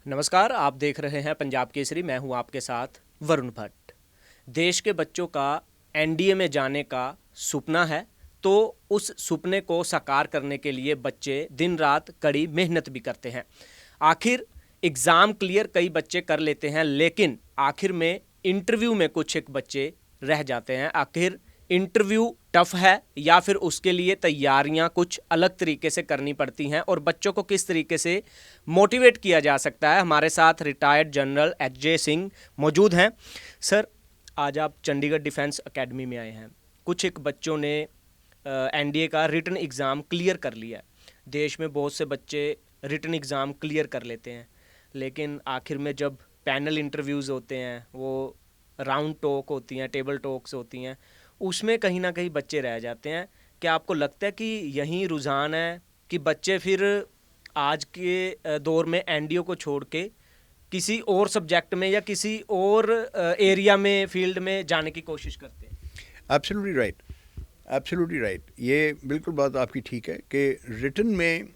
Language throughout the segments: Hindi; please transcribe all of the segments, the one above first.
नमस्कार, आप देख रहे हैं पंजाब केसरी। मैं हूं आपके साथ वरुण भट्ट। देश के बच्चों का एनडीए में जाने का सपना है, तो उस सपने को साकार करने के लिए बच्चे दिन रात कड़ी मेहनत भी करते हैं। आखिर एग्ज़ाम क्लियर कई बच्चे कर लेते हैं, लेकिन आखिर में इंटरव्यू में कुछ एक बच्चे रह जाते हैं। आखिर इंटरव्यू टफ है या फिर उसके लिए तैयारियां कुछ अलग तरीके से करनी पड़ती हैं, और बच्चों को किस तरीके से मोटिवेट किया जा सकता है। हमारे साथ रिटायर्ड जनरल एच.जे. सिंह मौजूद हैं। सर, आज आप चंडीगढ़ डिफेंस एकेडमी में आए हैं। कुछ एक बच्चों ने एनडीए का रिटन एग्ज़ाम क्लियर कर लिया है। देश में बहुत से बच्चे रिटन एग्ज़ाम क्लियर कर लेते हैं, लेकिन आखिर में जब पैनल इंटरव्यूज़ होते हैं, वो राउंड टॉक होती हैं, टेबल टॉक्स होती हैं, उसमें कहीं ना कहीं बच्चे रह जाते हैं। क्या आपको लगता है कि यही रुझान है कि बच्चे फिर आज के दौर में एनडीओ को छोड़ के किसी और सब्जेक्ट में या किसी और एरिया में, फील्ड में जाने की कोशिश करते हैं? Absolutely right, absolutely right. ये बिल्कुल बात आपकी ठीक है कि रिटन में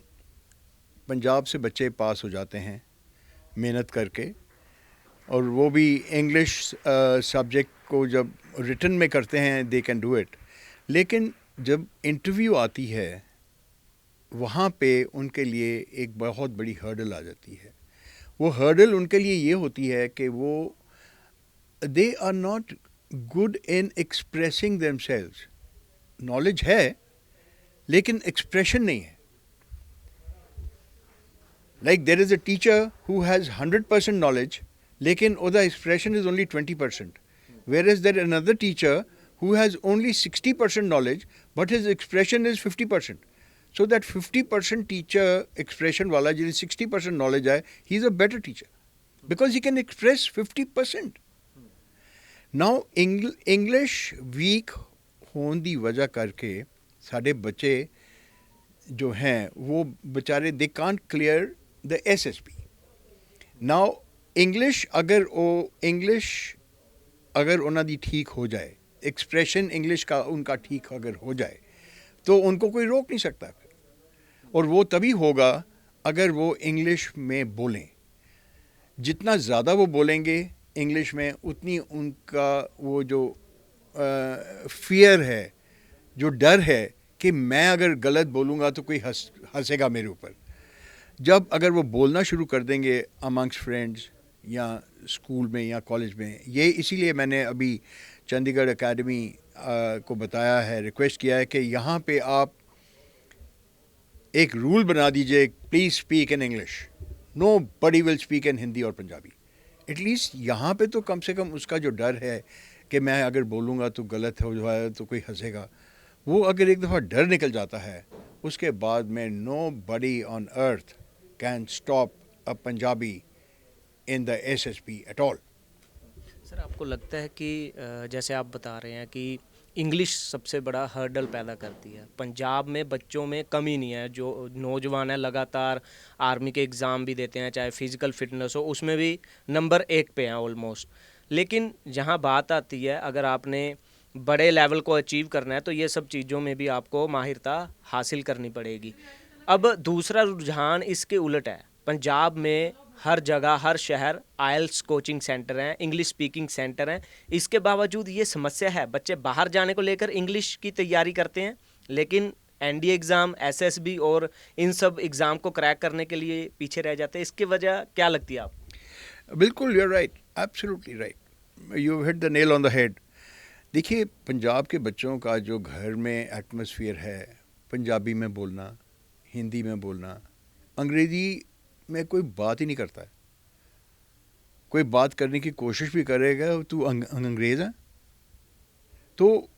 पंजाब से बच्चे पास हो जाते हैं मेहनत करके, और वो भी इंग्लिश सब्जेक्ट को जब रिटन में करते हैं दे कैन डू इट। लेकिन जब इंटरव्यू आती है वहाँ पे उनके लिए एक बहुत बड़ी हर्डल आ जाती है। वो हर्डल उनके लिए ये होती है कि वो they are not good in expressing themselves. Knowledge है लेकिन एक्सप्रेशन नहीं है। Like there is a teacher who has 100% knowledge, लेकिन other expression is only 20%, whereas there is another teacher who has only 60% knowledge but his expression is 50%. So that 50% teacher expression wala jis 60% knowledge hai, he is a better teacher because he can express 50%. Now English weak होने दी वजह करके साढ़े बच्चे जो हैं वो बेचारे they can't clear the SSB. Now English अगर उन्हों दी ठीक हो जाए, एक्सप्रेशन इंग्लिश का उनका ठीक अगर हो जाए, तो उनको कोई रोक नहीं सकता फिर। और वो तभी होगा अगर वो इंग्लिश में बोलें। जितना ज़्यादा वो बोलेंगे इंग्लिश में, उतनी उनका वो जो फियर है, जो डर है कि मैं अगर गलत बोलूँगा तो कोई हंसेगा मेरे ऊपर, जब अगर वो बोलना शुरू कर देंगे अमंग्स फ्रेंड्स या स्कूल में या कॉलेज में, ये इसीलिए मैंने अभी चंडीगढ़ एकेडमी को बताया है, रिक्वेस्ट किया है कि यहाँ पे आप एक रूल बना दीजिए, please speak in English, nobody will speak in Hindi और पंजाबी। एटलीस्ट यहाँ पे तो कम से कम उसका जो डर है कि मैं अगर बोलूँगा तो गलत हो जाए तो कोई हंसेगा, वो अगर एक दफ़ा डर निकल जाता है, उसके बाद में nobody on earth can stop a Punjabi in the SSB at all. Sir, आपको लगता है कि जैसे आप बता रहे हैं कि इंग्लिश सबसे बड़ा हर्डल पैदा करती है, पंजाब में बच्चों में कमी नहीं है, जो नौजवान है लगातार आर्मी के एग्ज़ाम भी देते हैं, चाहे फिज़िकल फिटनेस हो उसमें भी नंबर 1 पे हैं ऑलमोस्ट। लेकिन जहाँ बात आती है, अगर आपने बड़े लेवल को अचीव करना है तो ये सब चीज़ों में भी आपको माहिरता हासिल करनी पड़ेगी। अब दूसरा रुझान इसके उलट है। पंजाब में हर जगह, हर शहर आइल्स कोचिंग सेंटर हैं, इंग्लिश स्पीकिंग सेंटर हैं। इसके बावजूद ये समस्या है, बच्चे बाहर जाने को लेकर इंग्लिश की तैयारी करते हैं, लेकिन एनडीए एग्ज़ाम, एसएसबी और इन सब एग्ज़ाम को क्रैक करने के लिए पीछे रह जाते हैं। इसकी वजह क्या लगती है आपको? बिल्कुल, you are right, absolutely right, you hit the nail on the head. देखिए, पंजाब के बच्चों का जो घर में एटमॉस्फेयर है, पंजाबी में बोलना, हिंदी में बोलना, अंग्रेज़ी में कोई बात ही नहीं करता है। कोई बात करने की कोशिश भी करेगा तू अंग्रेज़ है, तो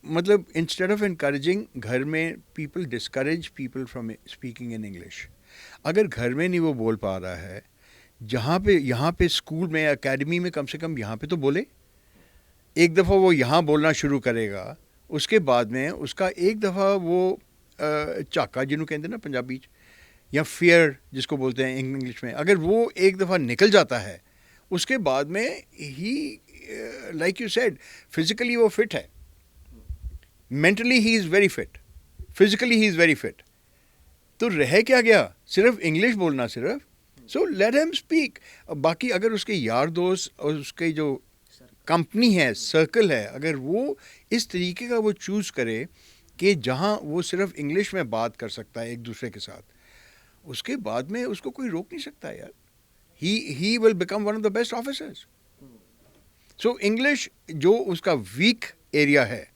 मतलब इंस्टेड ऑफ इनकरेजिंग, घर में people discourage people from speaking in English. अगर घर में नहीं वो बोल पा रहा है, यहाँ पे स्कूल में, एकेडमी में कम से कम यहाँ पे तो बोले। एक दफ़ा वो यहाँ बोलना शुरू करेगा, उसके बाद में उसका एक दफ़ा वो झाका जिन्हों कहते हैं ना पंजाबी या फियर जिसको बोलते हैं इंग्लिश में, अगर वो एक दफ़ा निकल जाता है, उसके बाद में ही लाइक यू सेड फिज़िकली वो फिट है, mentally he is very fit, physically he is very fit. तो रह क्या गया? सिर्फ इंग्लिश बोलना, सिर्फ सो लेट हिम स्पीक। बाकी अगर उसके यार दोस्त और उसके जो कंपनी है, सर्कल है, अगर वो इस तरीके का वो चूज़ करे कि जहाँ वो सिर्फ इंग्लिश में बात कर सकता है एक दूसरे के साथ, उसके बाद में उसको कोई रोक नहीं सकता यार। He will become one of the best officers. So English जो उसका वीक एरिया है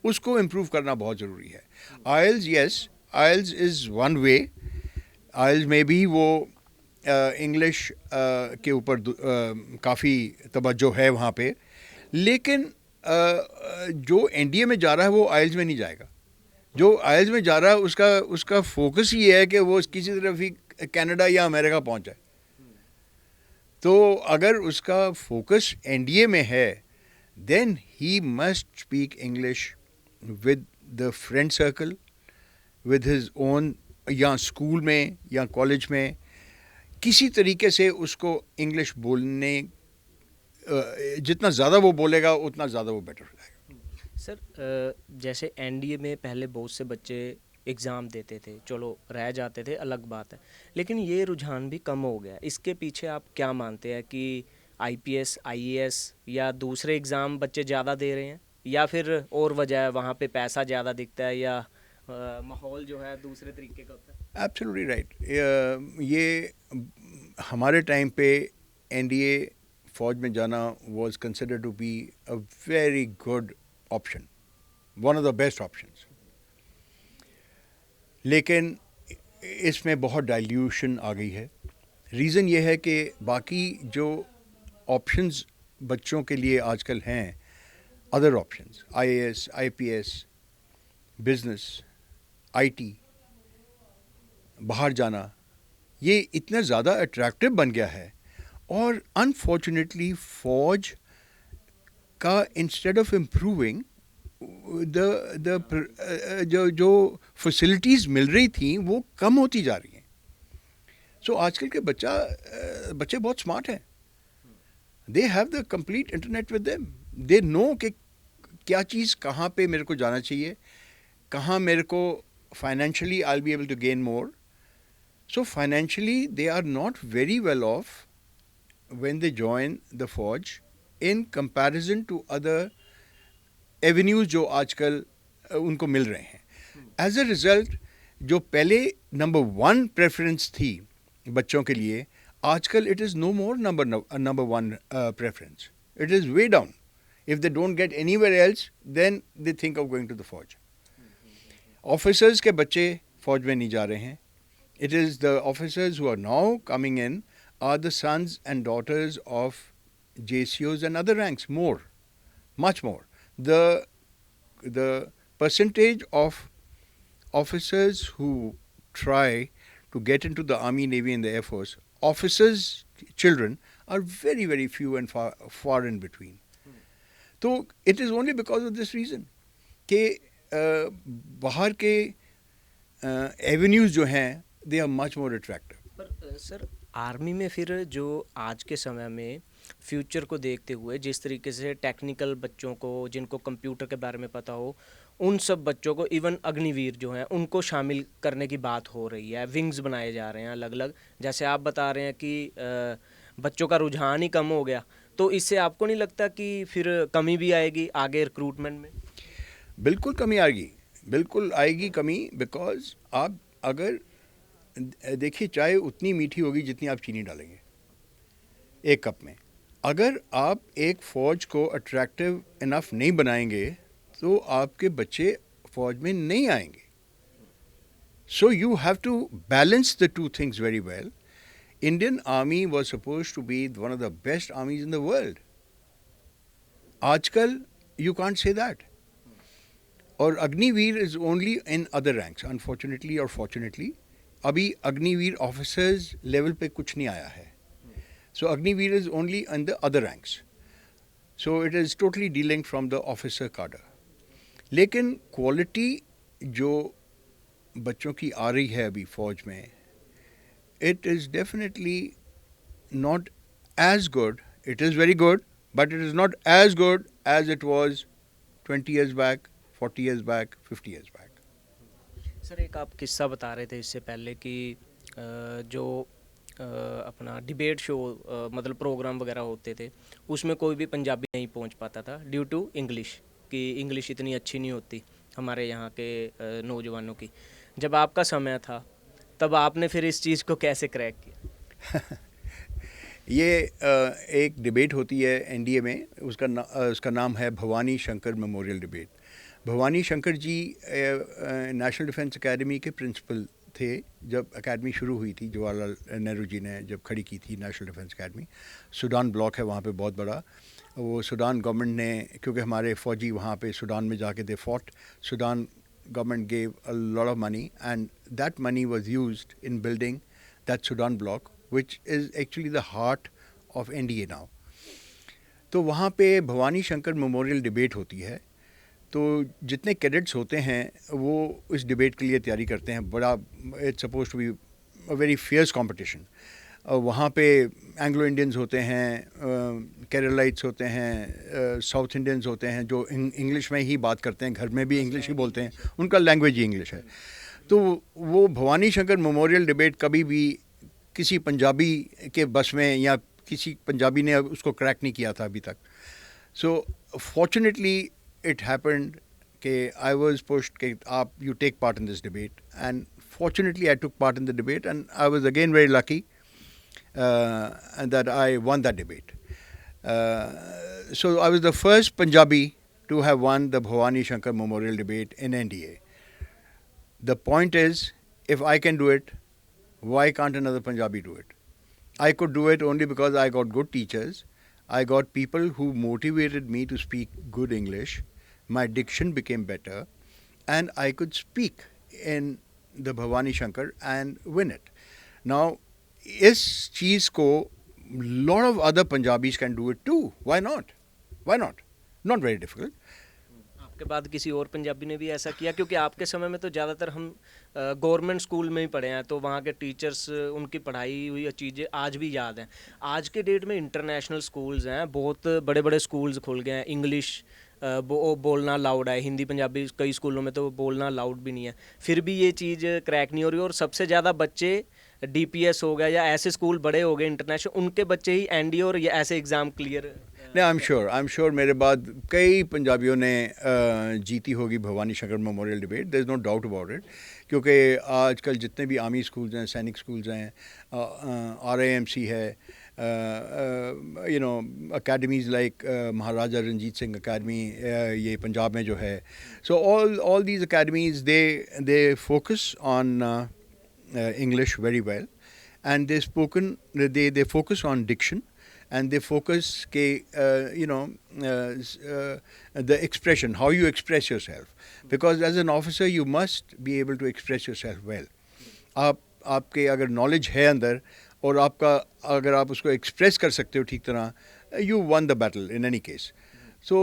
उसको इम्प्रूव करना बहुत ज़रूरी है। Aisles, yes, aisles is one way. Aisles में भी वो इंग्लिश के ऊपर काफ़ी तवज्जो है वहाँ पे, लेकिन जो एनडीए में जा रहा है वो आइल्स में नहीं जाएगा। जो आइल्स में जा रहा है उसका उसका फोकस ये है कि वो किसी तरफ ही कनाडा या अमेरिका पहुँच जाए। तो अगर उसका फोकस एनडीए में है, then he must speak English with the friend circle, with his own, या स्कूल में या कॉलेज में किसी तरीके से उसको इंग्लिश बोलने, जितना ज़्यादा वो बोलेगा उतना ज़्यादा वो बेटर हो जाएगा। सर जैसे एनडीए में पहले बहुत से बच्चे एग्ज़ाम देते थे, चलो रह जाते थे, अलग बात है, लेकिन ये रुझान भी कम हो गया। इसके पीछे आप क्या मानते हैं कि आईपीएस, आईएएस या दूसरे एग्ज़ाम बच्चे ज़्यादा दे रहे हैं, या फिर और वजह है, वहाँ पे पैसा ज़्यादा दिखता है, या माहौल जो है दूसरे तरीके का होता है? Absolutely right. ये हमारे टाइम पे एनडीए फौज में जाना was considered to be a very good option, one of the best options. लेकिन इसमें बहुत डाइल्यूशन आ गई है। रीज़न ये है कि बाकी जो ऑप्शंस बच्चों के लिए आजकल हैं, other options, IAS, IPS, business, IT, बाहर जाना, ये इतना ज़्यादा अट्रैक्टिव बन गया है। और अनफॉर्चुनेटली फौज का इंस्टेड ऑफ इम्प्रूविंग जो फैसिलिटीज़ मिल रही थी वो कम होती जा रही हैं। सो आजकल के बच्चे बहुत स्मार्ट हैं। They have the complete internet with them. They know कि क्या चीज़ कहाँ पे मेरे को जाना चाहिए, कहाँ मेरे को financially I will be able to gain more. So financially they are not very well off when they join the फौज in comparison to other avenues जो आजकल उनको मिल रहे हैं। एज अ रिज़ल्ट जो पहले नंबर वन प्रेफरेंस थी बच्चों के लिए, आजकल it is no more number one preference. It is way down. If they don't get anywhere else then they think of going to the फौज। ऑफिसर्स के बच्चे फौज में नहीं जा रहे हैं। It is the officers who are now coming in are the sons and daughters of JCOs and other ranks, more, much more. The percentage of officers who try to get into the Army, Navy and the Air Force, officers' children, are very, very few and far in between. So it is only because of this reason कि बाहर के avenues जो हैं they are much more attractive. पर सर आर्मी में फिर जो आज के समय में फ्यूचर को देखते हुए जिस तरीके से टेक्निकल बच्चों को, जिनको कंप्यूटर के बारे में पता हो, उन सब बच्चों को, इवन अग्निवीर जो हैं उनको शामिल करने की बात हो रही है, विंग्स बनाए जा रहे हैं अलग अलग। जैसे आप बता रहे हैं कि बच्चों का रुझान ही कम हो गया, तो इससे आपको नहीं लगता कि फिर कमी भी आएगी आगे रिक्रूटमेंट में? बिल्कुल कमी आएगी, बिल्कुल आएगी कमी। बिकॉज आप अगर देखिए, चाय उतनी मीठी होगी जितनी आप चीनी डालेंगे एक कप में। अगर आप एक फ़ौज को अट्रैक्टिव इनफ नहीं बनाएंगे तो आपके बच्चे फ़ौज में नहीं आएंगे। So you have to balance the two things very well. Indian army was supposed to be one of the best armies in the world. आजकल यू कांट से दैट। और Agniveer is only in other ranks, unfortunately और फॉर्चुनेटली। अभी अग्निवीर ऑफिसर्स लेवल पे कुछ नहीं आया है। So Agniveer is only in the other ranks. So it is totally dealing from the officer cadre. लेकिन क्वालिटी जो बच्चों की आ रही है अभी फ़ौज में, it is definitely not as good. It is very good but it is not as good as it was 20 years back, 40 years back, 50 years back. Sir एक आप किस्सा बता रहे थे इससे पहले कि जो अपना डिबेट शो मतलब प्रोग्राम वगैरह होते थे, उसमें कोई भी पंजाबी नहीं पहुंच पाता था ड्यू टू इंग्लिश, कि इंग्लिश इतनी अच्छी नहीं होती हमारे यहाँ के नौजवानों की। जब आपका समय था तब आपने फिर इस चीज़ को कैसे क्रैक किया? ये एक डिबेट होती है एनडीए में, उसका नाम है Bhavani Shankar memorial debate. Bhavani Shankar ji national defence academy के प्रिंसिपल थे जब एकेडमी शुरू हुई थी। जवाहरलाल नेहरू जी ने जब खड़ी की थी national defence academy. Sudan block है वहाँ पे बहुत बड़ा। वो सूडान गवर्नमेंट ने, क्योंकि हमारे फ़ौजी वहाँ पे सूडान में जाके they fought, Sudan government gave a lot of money, and that money was used in building that Sudan block, which is actually the heart of NDA now. तो वहाँ पे भवानी शंकर मेमोरियल डिबेट होती है। तो जितने कैडेट्स होते हैं वो इस डिबेट के लिए तैयारी करते हैं। बड़ा it's suppose to be a very fierce competition. वहाँ पे एंग्लो इंडियंस होते हैं, केरलाइट्स होते हैं, साउथ इंडियंस होते हैं जो इंग्लिश में ही बात करते हैं, घर में भी इंग्लिश ही बोलते हैं, उनका लैंग्वेज ही इंग्लिश है। तो वो भवानी शंकर मेमोरियल डिबेट कभी भी किसी पंजाबी के बस में या किसी पंजाबी ने उसको क्रैक नहीं किया था अभी तक। सो फॉर्चुनेटली इट हैपेंड कि आई वाज पुश्ड कि आप you take part in this debate, and fortunately I took part in the debate and I was again very lucky and that I won that debate. So I was the first Punjabi to have won the Bhavani Shankar Memorial Debate in NDA. The point is, if I can do it, why can't another Punjabi do it? I could do it only because I got good teachers. I got people who motivated me to speak good English. My diction became better, and I could speak in the Bhavani Shankar and win it. Now, इस चीज़ को lot of other Punjabis can do it too. Why not? Why not? Not very difficult. आपके बाद किसी और पंजाबी ने भी ऐसा किया? क्योंकि आपके समय में तो ज़्यादातर हम गवर्नमेंट स्कूल में ही पढ़े हैं, तो वहाँ के टीचर्स, उनकी पढ़ाई हुई चीज़ें आज भी याद हैं। आज के डेट में इंटरनेशनल स्कूल्स हैं, बहुत बड़े बड़े स्कूल्स खुल गए हैं, इंग्लिश बोलना लाउड है, हिंदी पंजाबी कई स्कूलों में तो बोलना लाउड भी नहीं है, फिर भी ये चीज़ क्रैक नहीं हो रही। और सबसे ज़्यादा बच्चे डीपीएस हो गया या ऐसे स्कूल बड़े हो गए इंटरनेशनल, उनके बच्चे ही एनडीए और ये ऐसे एग्ज़ाम क्लियर। नहीं, आई एम श्योर मेरे बाद कई पंजाबियों ने जीती होगी Bhawani Shankar memorial debate. There is no doubt about it, क्योंकि आजकल जितने भी आर्मी स्कूल्स हैं, सैनिक स्कूल्स हैं, RIMC है, अकेडमीज़ लाइक महाराजा रंजीत सिंह अकेडमी, ये पंजाब में जो है। So all these academies they focus on English very well, and they focus on diction, and they focus the expression, how you express yourself, because as an officer you must be able to express yourself well. आपके अगर knowledge है अंदर और अगर आप उसको express कर सकते हो ठीक तरह, you won the battle in any case. So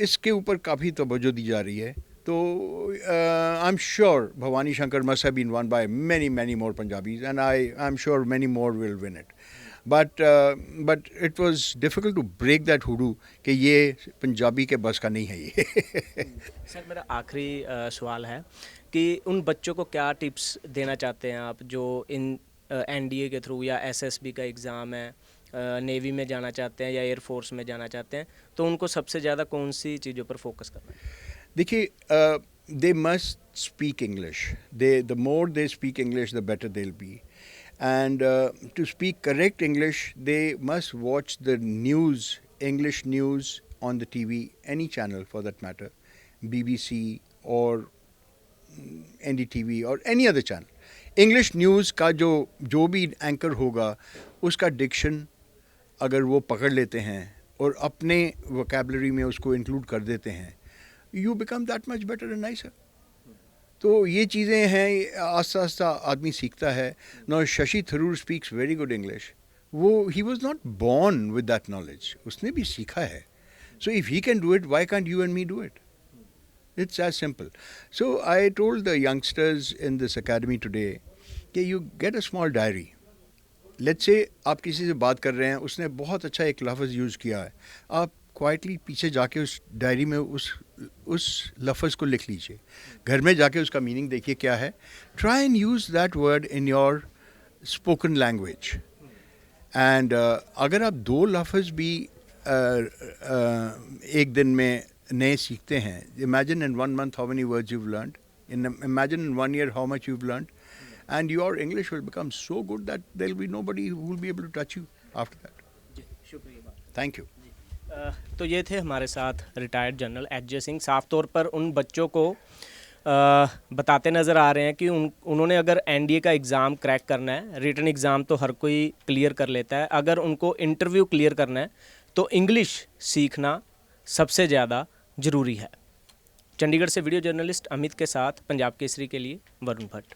इसके ऊपर काफ़ी तवज्जो दी जा रही है। तो I'm sure Bhavani Shankar must have been won by many more Punjabis, and I'm sure many more will win it. But it was difficult to break that hoodoo कि ये पंजाबी के बस का नहीं है ये। सर, मेरा आखिरी सवाल है कि उन बच्चों को क्या टिप्स देना चाहते हैं आप जो इन एनडीए के थ्रू या एसएसबी का एग्ज़ाम है, नेवी में जाना चाहते हैं या एयरफोर्स में जाना चाहते हैं, तो उनको सबसे ज़्यादा कौन सी चीज़ों पर फोकस करना है? देखिए, they must speak English. The more they speak English, the better they'll be. And to speak correct English, they must watch the news, English news on the TV, any channel for that matter, BBC or NDTV or any other channel. English news का जो भी एंकर होगा, उसका डिक्शन अगर वो पकड़ लेते हैं और अपने वोकैबुलरी में उसको इंक्लूड कर देते हैं, you become that much better and nicer. तो ये चीज़ें हैं, आस्ता आस्ता आदमी सीखता है। Now Shashi Tharoor speaks very good English. he was not born with that knowledge. उसने भी सीखा है. So if he can do it, why can't you and me do it? It's as simple. So I told the youngsters in this academy today कि you get a small diary. Let's say आप किसी से बात कर रहे हैं, उसने बहुत अच्छा एक लफ्ज़ यूज़ किया है, आप क्वाइटली पीछे जाके उस डायरी में उस लफ्ज़ को लिख लीजिए। घर में जाके उसका मीनिंग देखिए क्या है। Try and use that word in your spoken language. And अगर आप 2 लफ्ज़ भी एक दिन में नए सीखते हैं, imagine in 1 month how many words you've learned, imagine in 1 year how much you've learned, and your English will become so good that there will be nobody who will be able to touch you after that. जी शुक्रिया। Thank you. तो ये थे हमारे साथ रिटायर्ड जनरल एच.जे. सिंह। साफ तौर पर उन बच्चों को बताते नज़र आ रहे हैं कि उन्होंने अगर एनडीए का एग्ज़ाम क्रैक करना है, रिटन एग्ज़ाम तो हर कोई क्लियर कर लेता है, अगर उनको इंटरव्यू क्लियर करना है तो इंग्लिश सीखना सबसे ज़्यादा ज़रूरी है। चंडीगढ़ से वीडियो जर्नलिस्ट अमित के साथ पंजाब केसरी के लिए वरुण भट्ट।